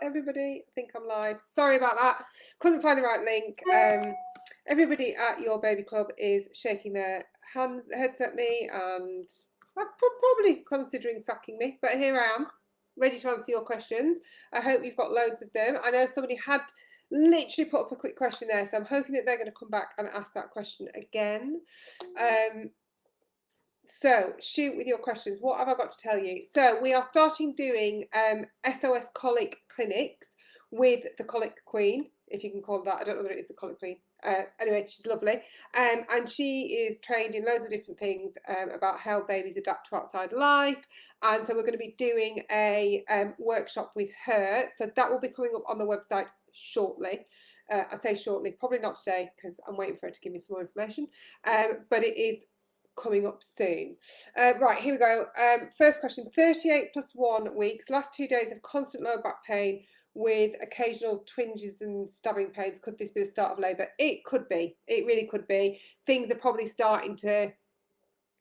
everybody, I think I'm live. Sorry about that. Couldn't find the right link. Everybody at your baby club is shaking their heads at me and probably considering sacking me. But here I am, ready to answer your questions. I hope you've got loads of them. I know somebody had literally put up a quick question there, so I'm hoping that they're going to come back and ask that question again. So shoot with your questions. What have I got to tell you? So we are starting doing SOS colic clinics with the colic queen, if you can call it that. I don't know whether it is the colic queen. Anyway, she's lovely. And she is trained in loads of different things about how babies adapt to outside life. And so we're going to be doing a workshop with her. So that will be coming up on the website shortly. I say shortly, probably not today because I'm waiting for her to give me some more information. But it is coming up soon. Right, here we go. First question, 38 plus 1 weeks, last 2 days of constant lower back pain with occasional twinges and stabbing pains. Could this be the start of labour? It could be. It really could be. Things are probably starting to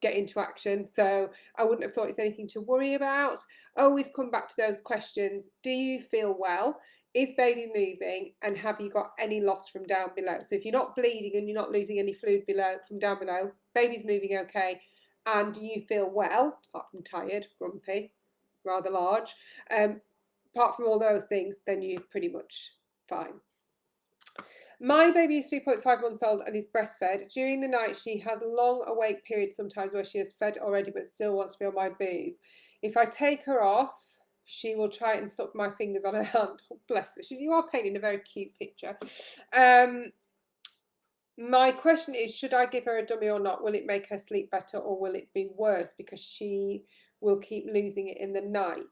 get into action, so I wouldn't have thought it's anything to worry about. Always come back to those questions. Do you feel well? Is baby moving? And have you got any loss from down below? So if you're not bleeding and you're not losing any fluid below from down below, baby's moving okay, and do you feel well, apart from tired, grumpy, rather large, apart from all those things, then you're pretty much fine. My baby is 3.5 months old and is breastfed. During the night, she has a long awake period sometimes where she has fed already but still wants to be on my boob. If I take her off, she will try and suck my fingers on her hand. Oh, bless her. You are painting a very cute picture. My question is, should I give her a dummy or not? Will it make her sleep better or will it be worse because she will keep losing it in the night?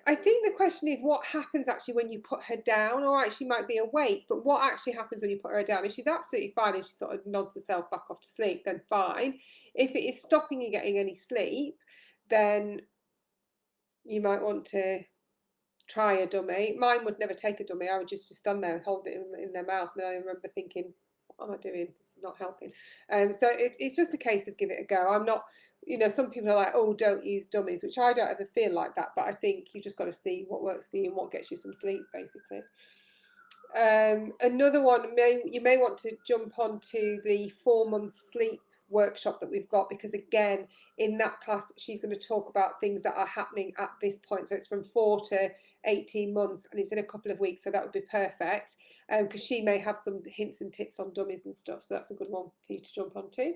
I think the question is what happens actually when you put her down. All right, she might be awake, but what actually happens when you put her down? If she's absolutely fine and she sort of nods herself back off to sleep, then fine. If it is stopping you getting any sleep, then you might want to try a dummy. Mine would never take a dummy. I would just stand there and hold it in their mouth. And I remember thinking, what am I doing? This is not helping. So it's just a case of give it a go. I'm not, some people are like, oh, don't use dummies, which I don't ever feel like that. But I think you just got to see what works for you and what gets you some sleep, basically. Another one, you may want to jump onto the 4-month sleep workshop that we've got, because again, in that class, she's going to talk about things that are happening at this point. So it's from 4 to 18 months and it's in a couple of weeks, so that would be perfect, because she may have some hints and tips on dummies and stuff, so that's a good one for you to jump onto.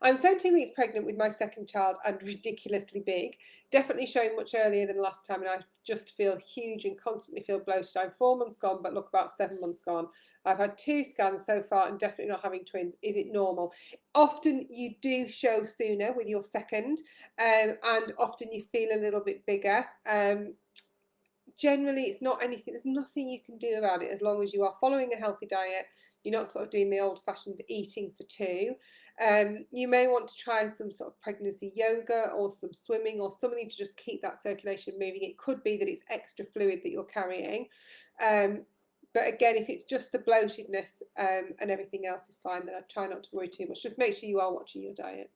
I'm 17 weeks pregnant with my second child and ridiculously big, definitely showing much earlier than last time, and I just feel huge and constantly feel bloated. I'm 4 months gone, but look about 7 months gone. I've had 2 scans so far and definitely not having twins. Is it normal? Often you do show sooner with your second, and often you feel a little bit bigger. Generally, it's not anything, there's nothing you can do about it as long as you are following a healthy diet. You're not sort of doing the old-fashioned eating for 2. You may want to try some sort of pregnancy yoga or some swimming or something to just keep that circulation moving. It could be that it's extra fluid that you're carrying. But again, if it's just the bloatedness and everything else is fine, then I'd try not to worry too much. Just make sure you are watching your diet.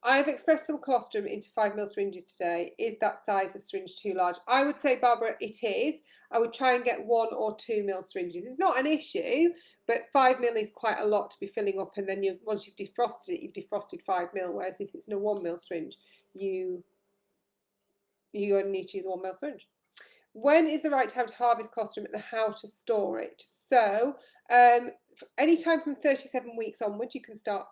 I've expressed some colostrum into 5ml syringes today. Is that size of syringe too large? I would say, Barbara, it is. I would try and get 1 or 2ml syringes. It's not an issue, but 5ml is quite a lot to be filling up. And then once you've defrosted it, you've defrosted 5ml. Whereas if it's in a 1ml syringe, you only need to use a 1ml syringe. When is the right time to harvest colostrum and how to store it? So anytime from 37 weeks onwards, you can start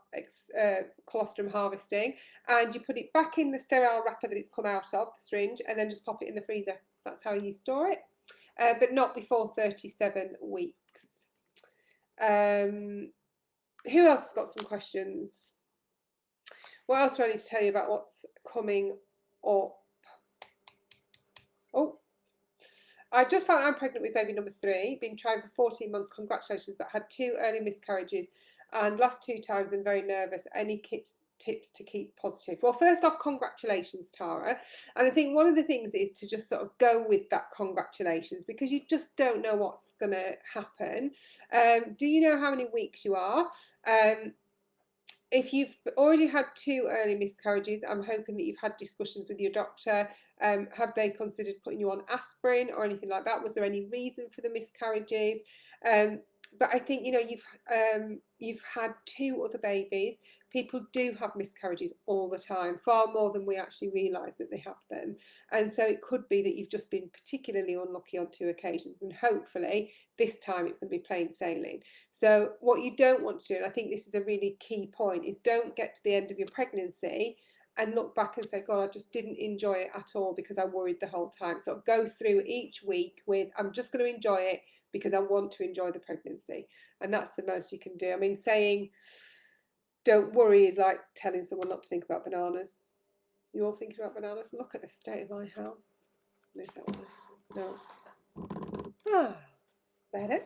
colostrum harvesting, and you put it back in the sterile wrapper that it's come out of, the syringe, and then just pop it in the freezer. That's how you store it, but not before 37 weeks. Who else has got some questions? What else do I need to tell you about what's coming up? Oh, I just found I'm pregnant with baby number 3, been trying for 14 months, congratulations, but had 2 early miscarriages and last 2 times I'm very nervous. Any tips to keep positive? Well, first off, congratulations, Tara. And I think one of the things is to just sort of go with that congratulations, because you just don't know what's going to happen. Do you know how many weeks you are? if you've already had 2 early miscarriages, I'm hoping that you've had discussions with your doctor. Have they considered putting you on aspirin or anything like that? Was there any reason for the miscarriages? But I think, you know, you've had 2 other babies. People do have miscarriages all the time, far more than we actually realise that they have them. And so it could be that you've just been particularly unlucky on 2 occasions, and hopefully this time it's going to be plain sailing. So what you don't want to do, and I think this is a really key point, is don't get to the end of your pregnancy and look back and say, God, I just didn't enjoy it at all because I worried the whole time. So go through each week with, I'm just going to enjoy it because I want to enjoy the pregnancy. And that's the most you can do. I mean, saying don't worry is like telling someone not to think about bananas. You all thinking about bananas? Look at the state of my house. Move that one. No. Ah, better.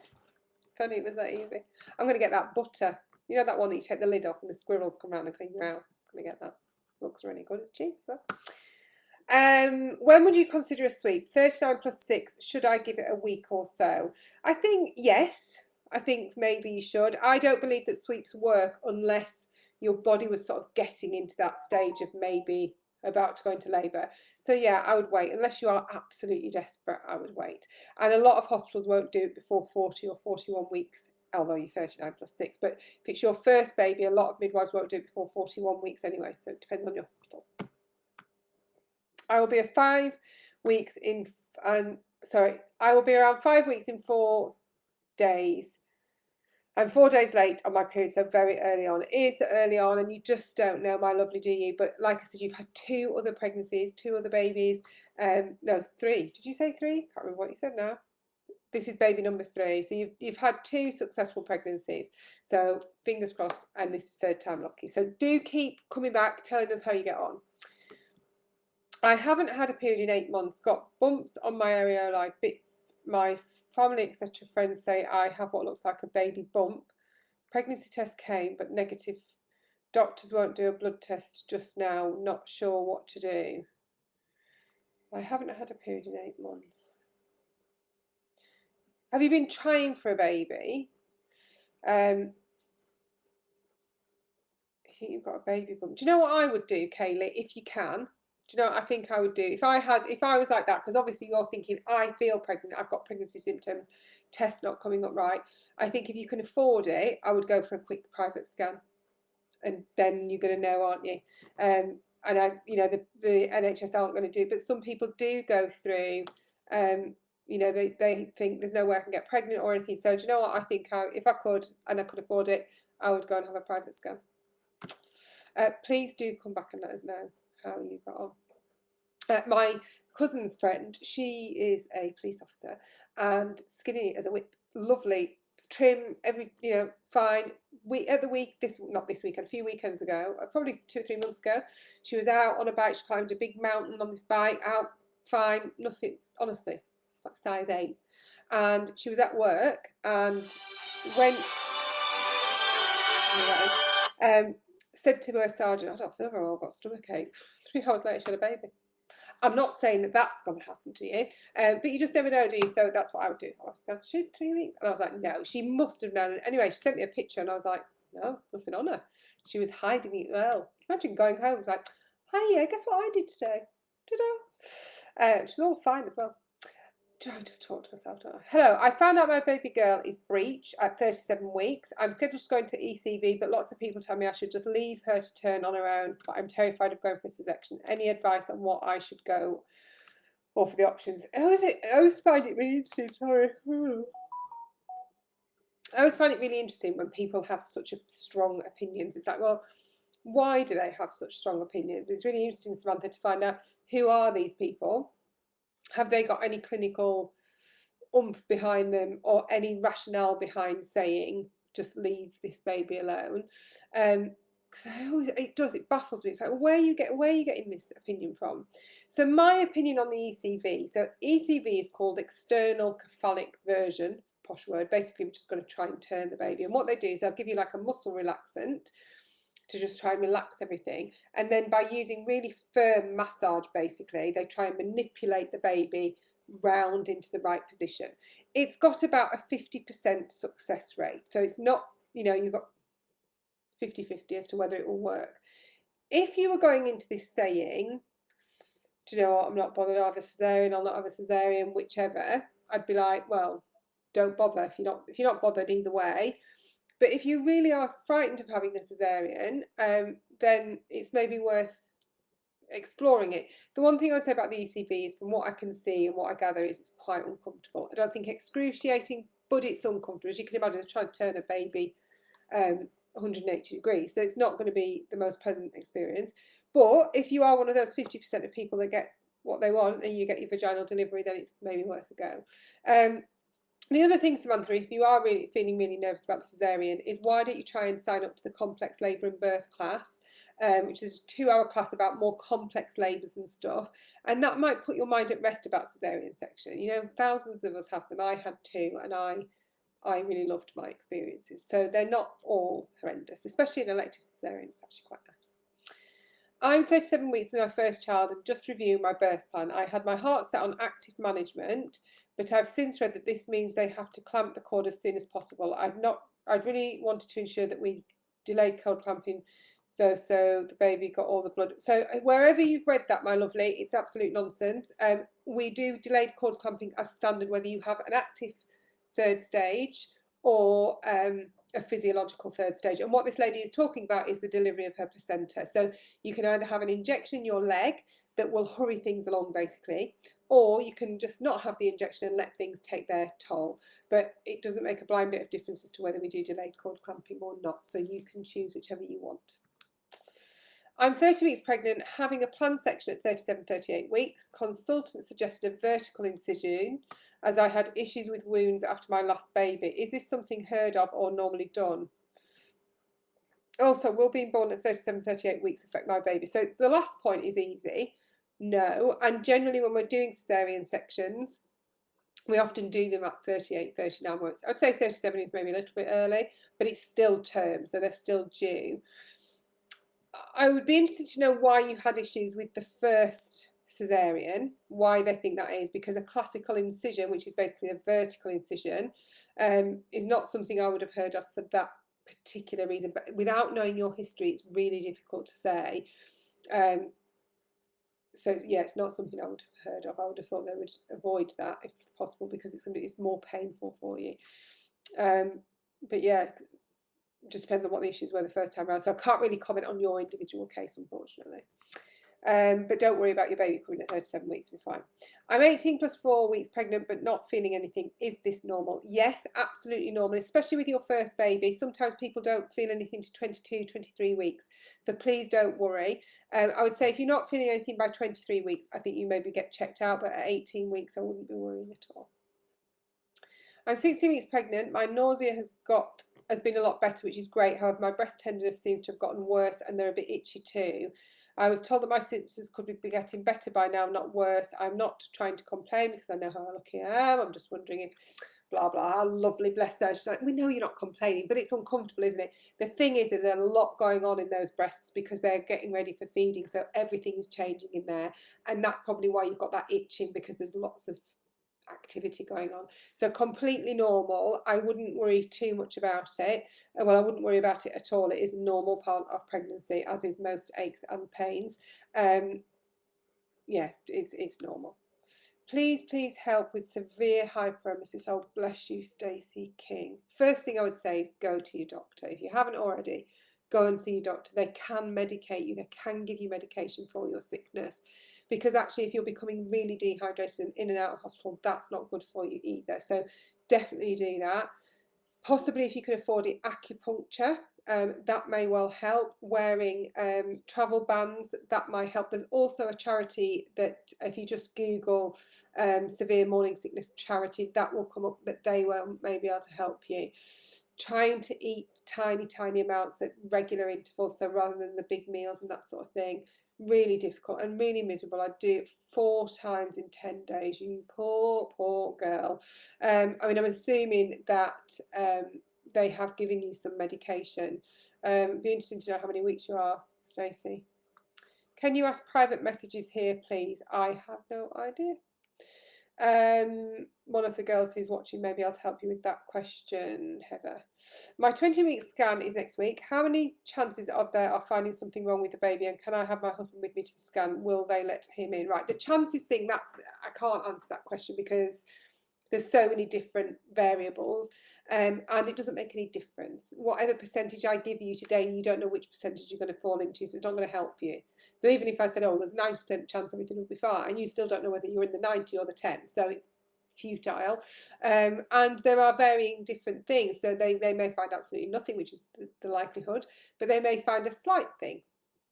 Funny it was that easy. I'm going to get that butter. You know that one that you take the lid off and the squirrels come around and clean your house? I'm going to get that. Looks really good. It's cheap, so. When would you consider a sweep? 39 plus 6. Should I give it a week or so? I think yes. I think maybe you should. I don't believe that sweeps work unless your body was sort of getting into that stage of maybe about to go into labour. So yeah, I would wait. Unless you are absolutely desperate, I would wait. And a lot of hospitals won't do it before 40 or 41 weeks, although you're 39 plus 6. But if it's your first baby, a lot of midwives won't do it before 41 weeks anyway. So it depends on your hospital. I will be at 5 weeks in, I will be around 5 weeks in 4 days. I'm 4 days late on my period, so very early on. It is early on, and you just don't know, my lovely, do you? But like I said, you've had 2 other pregnancies, 2 other babies. No, 3. Did you say 3? Can't remember what you said now. This is baby number 3. So you've had 2 successful pregnancies. So fingers crossed, and this is 3rd time lucky. So do keep coming back, telling us how you get on. I haven't had a period in 8 months. Got bumps on my areolae, bits. My family, etc., friends say I have what looks like a baby bump. Pregnancy test came, but negative. Doctors won't do a blood test just now. Not sure what to do. I haven't had a period in 8 months. Have you been trying for a baby? I think you've got a baby bump. Do you know what I would do, Kaylee, if you can? Do you know what I think I would do? If I was like that, because obviously you're thinking, I feel pregnant, I've got pregnancy symptoms, test not coming up right. I think if you can afford it, I would go for a quick private scan. And then you're going to know, aren't you? And you know, the NHS aren't going to do, but some people do go through, you know, they think there's no way I can get pregnant or anything. So do you know what? I think if I could and I could afford it, I would go and have a private scan. Please do come back and let us know how you got on. My cousin's friend, she is a police officer and skinny as a whip, lovely, trim, fine. Not this weekend, a few weekends ago, probably 2 or 3 months ago, she was out on a bike. She climbed a big mountain on this bike, out fine, nothing, honestly, like size 8. And she was at work and went, said to her sergeant, I don't feel very well, I've got stomach ache. 3 hours later, she had a baby. I'm not saying that that's going to happen to you, but you just never know, do you? So that's what I would do. I was going, shoot, 3 weeks? And I was like, no, she must have known. Anyway, she sent me a picture and I was like, no, there's nothing on her. She was hiding it well. Imagine going home, it's like, hi, guess what I did today? Ta-da. She's all fine as well. I just talk to myself, don't I? Hello, I found out my baby girl is breech at 37 weeks. I'm scheduled to go into ECV, but lots of people tell me I should just leave her to turn on her own, but I'm terrified of going for a C-section. Any advice on what I should go or for the options? I always find it really interesting, sorry. I always find it really interesting when people have such strong opinions. It's like, well, why do they have such strong opinions? It's really interesting, Samantha, to find out who are these people. Have they got any clinical oomph behind them or any rationale behind saying just leave this baby alone? It baffles me. It's like, where are you getting this opinion from? So my opinion on the ECV. So ECV is called external cephalic version, posh word. Basically, we're just going to try and turn the baby. And what they do is they'll give you like a muscle relaxant to just try and relax everything. And then by using really firm massage, basically, they try and manipulate the baby round into the right position. It's got about a 50% success rate. So it's not, you've got 50-50 as to whether it will work. If you were going into this saying, do you know what, I'm not bothered, I'll have a cesarean, I'll not have a cesarean, whichever, I'd be like, well, don't bother if you're not bothered either way. But if you really are frightened of having a cesarean, then it's maybe worth exploring it. The one thing I would say about the ECV is, from what I can see and what I gather, is it's quite uncomfortable. I don't think excruciating, but it's uncomfortable. As you can imagine, trying to turn a baby 180 degrees, so it's not going to be the most pleasant experience. But if you are one of those 50% of people that get what they want and you get your vaginal delivery, then it's maybe worth a go. The other thing, Samantha, if you are really feeling really nervous about the cesarean, is why don't you try and sign up to the complex labour and birth class, which is a 2-hour class about more complex labours and stuff, and that might put your mind at rest about cesarean section. You know, thousands of us have them. I had 2, and I really loved my experiences. So they're not all horrendous, especially an elective cesarean. It's actually quite nice. I'm 37 weeks with my first child and just reviewing my birth plan. I had my heart set on active management, but I've since read that this means they have to clamp the cord as soon as possible. I'd really wanted to ensure that we delayed cord clamping though, so the baby got all the blood. So wherever you've read that, my lovely, it's absolute nonsense. We do delayed cord clamping as standard, whether you have an active 3rd stage or a physiological 3rd stage. And what this lady is talking about is the delivery of her placenta. So you can either have an injection in your leg that will hurry things along, basically, or you can just not have the injection and let things take their toll. But it doesn't make a blind bit of difference as to whether we do delayed cord clamping or not. So you can choose whichever you want. I'm 30 weeks pregnant, having a planned section at 37-38 weeks. Consultant suggested a vertical incision as I had issues with wounds after my last baby. Is this something heard of or normally done? Also, will being born at 37-38 weeks affect my baby? So the last point is easy. No. And generally when we're doing cesarean sections, we often do them at 38, 39 weeks. I'd say 37 is maybe a little bit early, but it's still term, so they're still due. I would be interested to know why you had issues with the first cesarean, why they think that is, because a classical incision, which is basically a vertical incision, is not something I would have heard of for that particular reason. But without knowing your history, it's really difficult to say. So yeah, it's not something I would have heard of. I would have thought they would avoid that if possible, because it's more painful for you. But yeah, just depends on what the issues were the first time around. So I can't really comment on your individual case, unfortunately. But don't worry about your baby coming at 37 weeks, you'll be fine. I'm 18 plus 4 weeks pregnant, but not feeling anything. Is this normal? Yes, absolutely normal, especially with your first baby. Sometimes people don't feel anything to 22, 23 weeks. So please don't worry. I would say if you're not feeling anything by 23 weeks, I think you maybe get checked out, but at 18 weeks, I wouldn't be worrying at all. I'm 16 weeks pregnant. My nausea has been a lot better, which is great. However, my breast tenderness seems to have gotten worse and they're a bit itchy too. I was told that my symptoms could be getting better by now, not worse. I'm not trying to complain because I know how lucky I am. I'm just wondering if blah, blah, how lovely, bless her. She's like, we know you're not complaining, but it's uncomfortable, isn't it? The thing is, there's a lot going on in those breasts because they're getting ready for feeding. So everything's changing in there. And that's probably why you've got that itching, because there's lots of activity going on. So completely normal. I wouldn't worry too much about it. Well, I wouldn't worry about it at all. It is a normal part of pregnancy, as is most aches and pains. Yeah, it's normal. Please help with severe hyperemesis. Oh, bless you, Stacey King. First thing I would say is go to your doctor. If you haven't already, go and see your doctor. They can medicate you. They can give you medication for your sickness. Because actually, if you're becoming really dehydrated and in and out of hospital, that's not good for you either. So definitely do that. Possibly, if you can afford it, acupuncture. That may well help. Wearing travel bands, that might help. There's also a charity that if you just Google severe morning sickness charity, that will come up, that they will may be able to help you. Trying to eat tiny amounts at regular intervals, so rather than the big meals and that sort of thing. Really difficult and really miserable. I do it 4 times in 10 days. You poor girl. I mean, I'm assuming that they have given you some medication. Be interesting to know how many weeks you are, Stacey. Can you ask private messages here, please? I have no idea. One of the girls who's watching may be able to help you with that question, Heather. My 20-week scan is next week. How many chances are there of finding something wrong with the baby, and can I have my husband with me to the scan? Will they let him in? Right, the chances thing, I can't answer that question because there's so many different variables, and it doesn't make any difference. Whatever percentage I give you today, you don't know which percentage you're going to fall into, so it's not going to help you. So even if I said, oh, there's 90% chance everything will be fine, you still don't know whether you're in the 90 or the 10. So it's futile. And there are varying different things. So they may find absolutely nothing, which is the likelihood, but they may find a slight thing,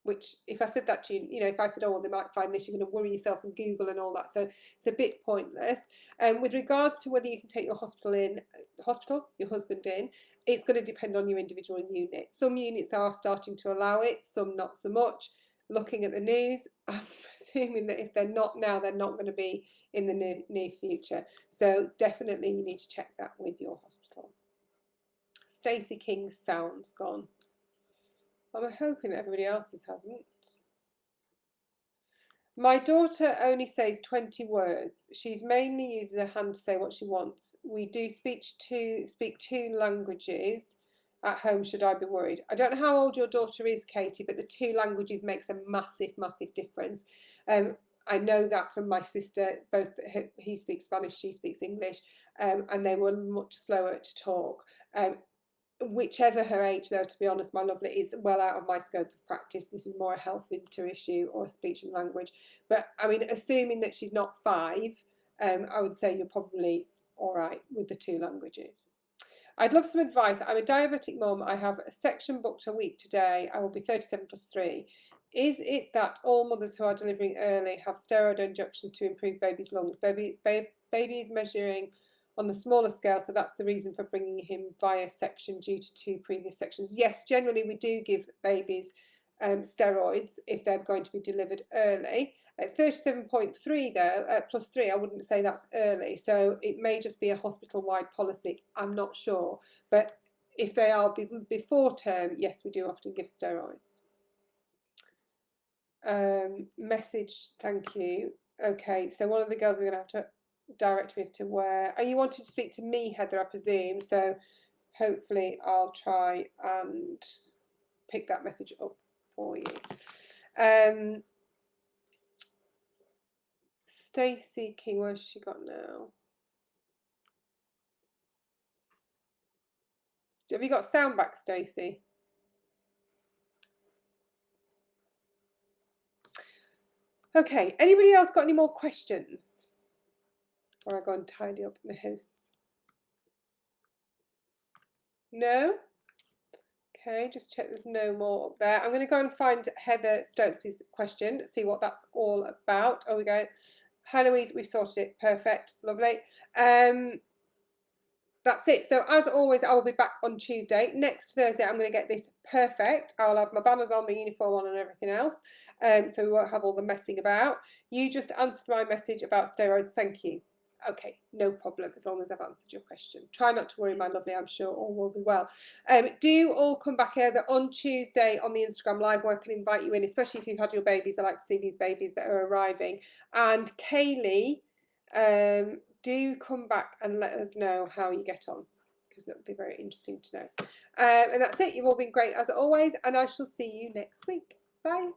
which if I said that to you, you know, if I said, oh, well, they might find this, you're going to worry yourself and Google and all that. So it's a bit pointless. With regards to whether you can take your husband in, it's going to depend on your individual unit. Some units are starting to allow it, some not so much. Looking at the news, I'm assuming that if they're not now, they're not going to be in the near future. So definitely you need to check that with your hospital. Stacey King's sound's gone. I'm hoping that everybody else's hasn't. My daughter only says 20 words. She's mainly uses her hand to say what she wants. We do speak two languages at home. Should I be worried? I don't know how old your daughter is, Katie, but the two languages makes a massive, massive difference. I know that from my sister. Both he speaks Spanish, she speaks English, and they were much slower to talk. Whichever her age, though, to be honest, my lovely, is well out of my scope of practice. This is more a health visitor issue or a speech and language. But I mean, assuming that she's not 5, I would say you're probably all right with the 2 languages. I'd love some advice. I'm a diabetic mum. I have a section booked a week today. I will be 37 + 3. Is it that all mothers who are delivering early have steroid injections to improve baby's lungs? Baby is measuring on the smaller scale, so that's the reason for bringing him via section due to 2 previous sections. Yes, generally we do give babies steroids if they're going to be delivered early. At 37.3 though, +3, I wouldn't say that's early, so it may just be a hospital-wide policy. I'm not sure, but if they are before term, yes, we do often give steroids. Message, thank you. Okay, so one of the girls are going to have to direct me as to where. Are you wanting to speak to me, Heather, I presume? So hopefully I'll try and pick that message up for you. Stacey King, where's she got now? Have you got sound back, Stacey? Okay, anybody else got any more questions? Or I go and tidy up in the house? No? Okay, just check there's no more up there. I'm going to go and find Heather Stokes' question, see what that's all about. Oh, we go. Hi, Louise, we've sorted it. Perfect. Lovely. That's it. So as always, I will be back on Tuesday. Next Thursday, I'm going to get this perfect. I'll have my banners on, my uniform on and everything else. So we won't have all the messing about. You just answered my message about steroids. Thank you. Okay, no problem, as long as I've answered your question. Try not to worry, my lovely. I'm sure all will be well. Do all come back either on Tuesday on the Instagram Live, where I can invite you in, especially if you've had your babies. I like to see these babies that are arriving. And Kaylee, do come back and let us know how you get on, because it would be very interesting to know. And that's it. You've all been great as always, and I shall see you next week. Bye.